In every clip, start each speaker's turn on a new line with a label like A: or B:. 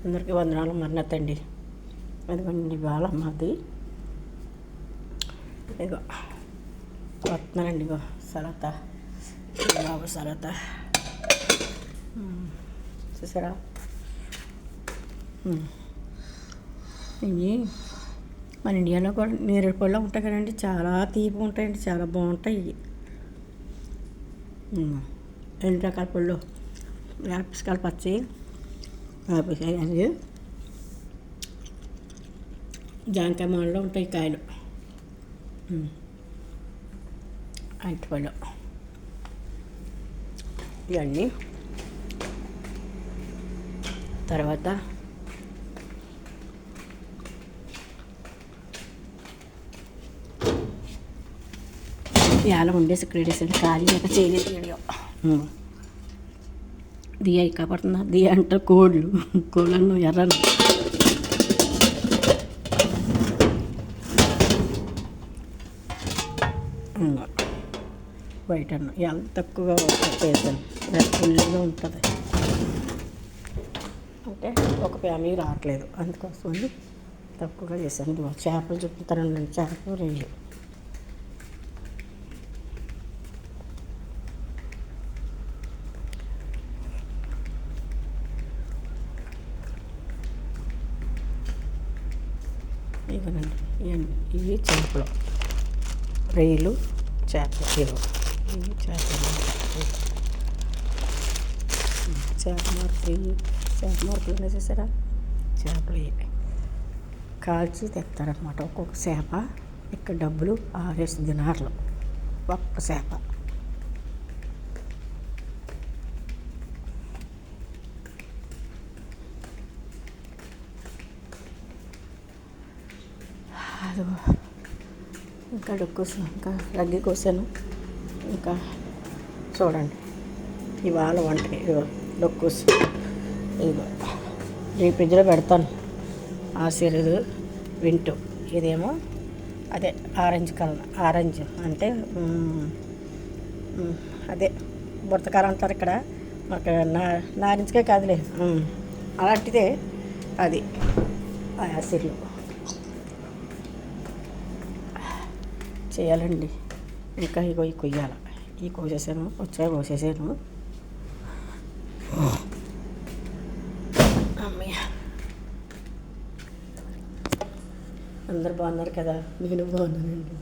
A: అందరికీ వందనాలు మన్నతండి. అదిగోండి ఇవాళ మాది ఇగో వస్తున్నానండి. ఇగో సలత బాబు సలత చూసారా, ఇవి మన ఇండియాలో కూడా నేరేడు పళ్ళు ఉంటాయి కదండి, చాలా తీపి ఉంటాయండి, చాలా బాగుంటాయి. రెండు రకాల పళ్ళు, వేపకాయలు పచ్చి అది జాంకాయ మాలలో ఉంటాయి కాయలు, అరటిపళ్ళు ఇవన్నీ. తర్వాత ఇవాళ ఉండేసి ఇక్కడ ఖాళీ లేక చేయలేదు వీడియో. దియ కాపాడుతుందా, దియ అంటే కోళ్ళను ఎర్రను బయట ఇవాళ తక్కువగా చేశాను, ఫుల్గా ఉంటుంది అంటే ఒక ఫ్యామిలీ రావట్లేదు, అందుకోసం తక్కువగా చేశాను. చేపలు చూపుతానండి, చేపలు రొయ్యలు. ఇవనండి ఇవి చేపలు, రొయ్యలు, చేపలు. ఇవి చేపలు, చేప మార్పులు వేసేసారా, చేపలు ఇవి కాల్చి తెస్తారనమాట. ఒక్కొక్క చేప ఇక్కడ డబ్బులు 6 దినార్లు ఒక్క చేప. అది ఇంకా డొక్కుసు, ఇంకా రగ్గి కోసాను. ఇంకా చూడండి ఇవాళ వంటకి డొక్కుసు ఇదిగో ఈ ఫ్రిడ్జ్లో పెడతాను. ఆశీర్వాద్ వింటూ, ఇదేమో అదే ఆరెంజ్ కలర్, ఆరెంజ్ అంటే అదే బుర్తకారం అంటారు ఇక్కడ, మాకు నారింజకే కాదులే, అలాంటిదే అది ఆశీర్లు చేయాలండి. ఇంకా ఇగో ఈ కొయ్యాలి, ఈ కోసేసాను, వచ్చాయి కోసేసాను. అమ్మయ్య, అందరు బాగున్నారు కదా, నేను బాగున్నానండి.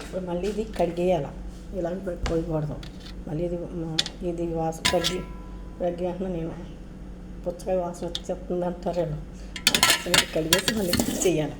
A: ఇప్పుడు మళ్ళీ ఇది కడిగేయాలి, ఇలా పోయకూడదు. మళ్ళీ ఇది వాసన రగ్గి అంటున్నా నేను, పుచ్చకాయ వాసన వచ్చి చెప్తుంది అంటారు. కడిగేసి మళ్ళీ చెయ్యాలి.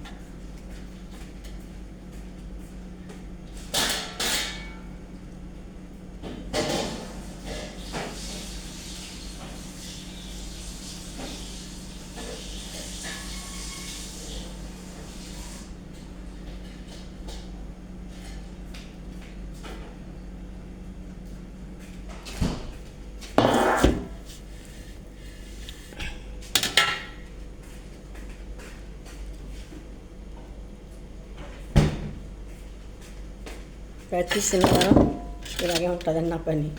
A: ప్రతి శనివారం ఇలాగే ఉంటుందండి నా పని.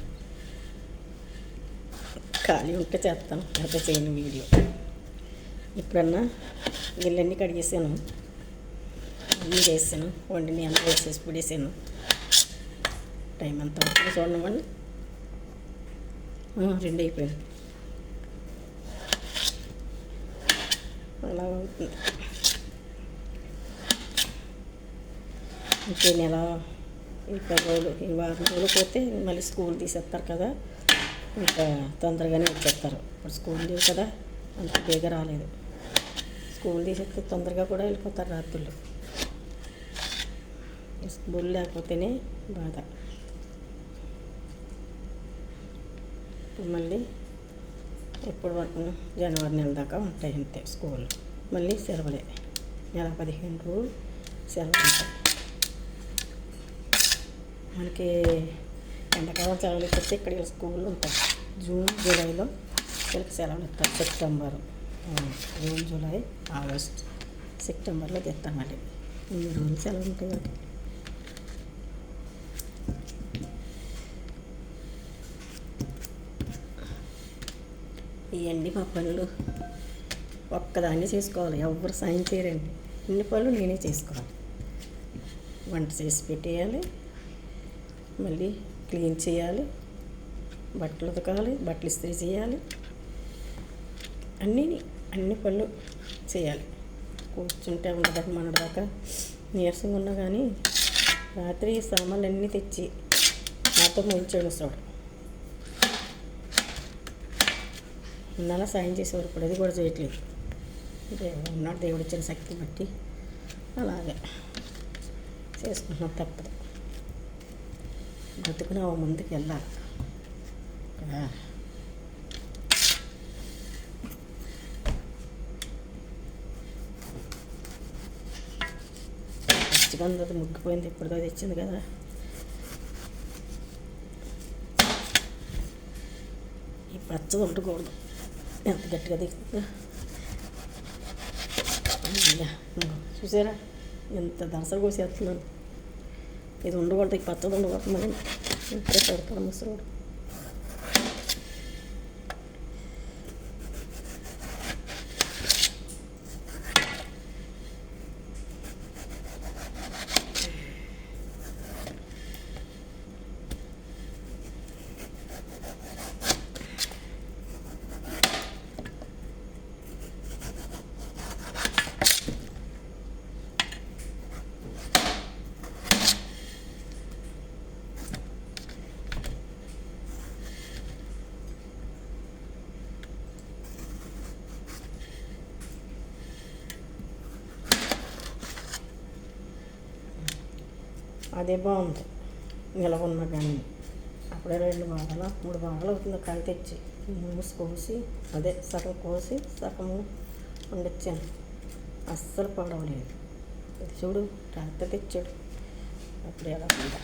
A: ఖాళీ ఉంటే చేస్తాను, లేకపోతే చేయను వీడియో. ఇప్పుడన్నా గిల్లన్నీ కడిగేసాను, అన్నీ చేసాను, వండిని అంతా వేసేసి పొడేసాను. టైం అంతా ఉంటుంది చూడండి, 2 అయిపోయింది. అలా అవుతుంది. ఇంకే నెల ఈ 10 రోజులు, ఈ వారం రోజులు పోతే మళ్ళీ స్కూల్ తీసేస్తారు కదా, ఇంకా తొందరగానే వచ్చేస్తారు. ఇప్పుడు స్కూల్ లేవు కదా, అంత బేగా రాలేదు. స్కూల్ తీసేస్తే తొందరగా కూడా వెళ్ళిపోతారు రాత్రులు. స్కూల్ లేకపోతేనే బాధ. ఇప్పుడు మళ్ళీ ఎప్పుడు వరకు జనవరి నెల దాకా ఉంటాయి అంతే స్కూల్. మళ్ళీ సెలవులే, నెల 15 రోజులు సెలవులు ఉంటాయి. మనకి ఎండాకాలం సెలవులు ఇస్తే ఇక్కడ స్కూళ్ళు ఉంటాయి. జూన్ జూలైలో వీళ్ళకి సెలవులు ఇస్తారు. జూన్ జూలై ఆగస్ట్ సెప్టెంబర్లో తెస్తాం. మళ్ళీ 3 రోజులు సెలవులు ఉంటాయి. ఇవ్వండి మా పనులు. ఒక్కదాన్ని చేసుకోవాలి, ఎవరు సాయం చేయరండి. ఇన్ని పనులు నేనే చేసుకోవాలి. వంట చేసి పెట్టేయాలి, మళ్ళీ క్లీన్ చేయాలి, బట్టలు ఉతకాలి, బట్టలు ఇస్త్రీ చేయాలి, అన్ని పనులు చేయాలి. కూర్చుంటే ఉండదాకా మనదాకా నీరసంగా ఉన్నా కానీ రాత్రి సామాన్లు అన్నీ తెచ్చి నాతో ముంచాడు చూడు. ఇన్నాళ్ళ సాయం చేసేవారు, ఇప్పుడు అది కూడా చేయట్లేదు. ఉన్నాడు దేవుడు ఇచ్చిన శక్తి బట్టి అలాగే చేసుకుంటున్నాం, తప్పదు. బ్రతుకున ముందుకు వెళ్ళాలి. పచ్చిగంద ముగ్గిపోయింది, ఇప్పుడుగా తెచ్చింది కదా. ఈ పచ్చది ఉండకూడదు, ఎంత గట్టిగా తెచ్చిందో. చూసారా ఎంత దరసలు కోసేస్తున్నాను. ఇది ఉండకూడదు, ఈ పచ్చది ఉండకూడదు. మరి ఇప్పుడే పెడతాడు ముసలోడు. అదే బాగుంది నిలవ ఉన్న కానీ. అప్పుడే 2 భాగాలు 3 భాగాలు అవుతుంది కాయ తెచ్చి మూసి కోసి, అదే సగం కోసి సగము వండిచ్చాను. అస్సలు పాడవలేదు. ఇది చూడు రాత్రి తెచ్చాడు, అప్పుడు ఎలా ఉందా.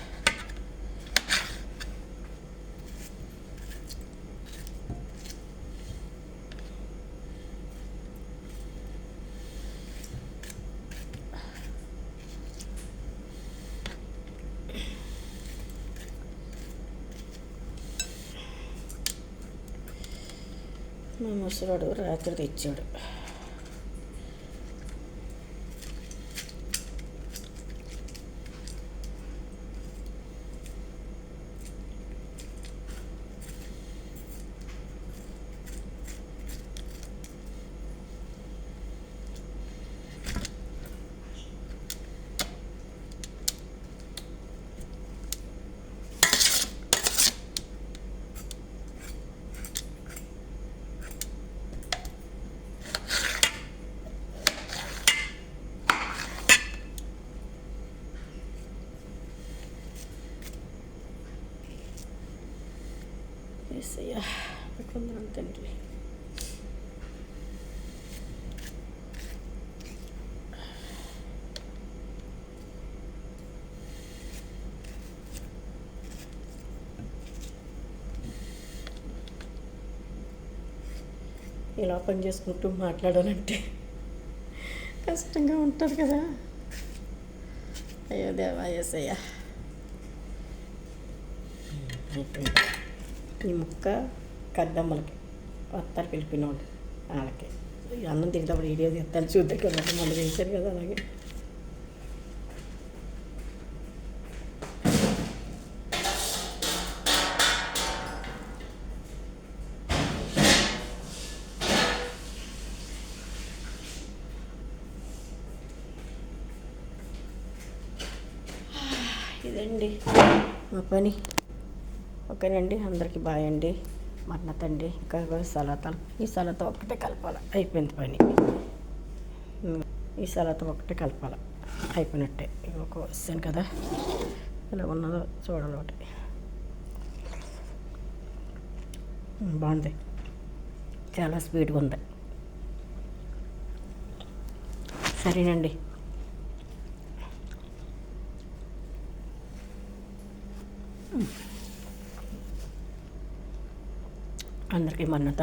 A: మా ముసలాడు రాత్రి తెచ్చాడు. ఏసయ్యా కొందరు తండ్రి. ఇలా పని చేసుకుంటూ మాట్లాడాలంటే కష్టంగా ఉంటుంది కదా. అయ్యో దేవా ఏసయ్యా. ఈ ముక్క కద్దమ్మలకి వస్తారు పిలిపిన వాళ్ళు, వాళ్ళకి అన్నం తింటప్పుడు వీడియో తీస్తాను చూద్దాం కదా. మళ్ళీ వేసారు కదా అలాగే. ఇదండి మా పని. ఓకేనండి, అందరికీ బాయ్ అండి. మన్నతండి ఇంకా సలాతాలు, ఈ సలాత ఒకటే కలపాలి, అయిపోయింది పని. ఈ సలాత ఒకటే కలపాలి, అయిపోయినట్టే. ఒక వచ్చాను కదా, ఎలా ఉన్నదో చూడాలి. ఒకటి బాగుంది, చాలా స్పీడ్గా ఉంది. సరేనండి. అందరికీ మన్నత.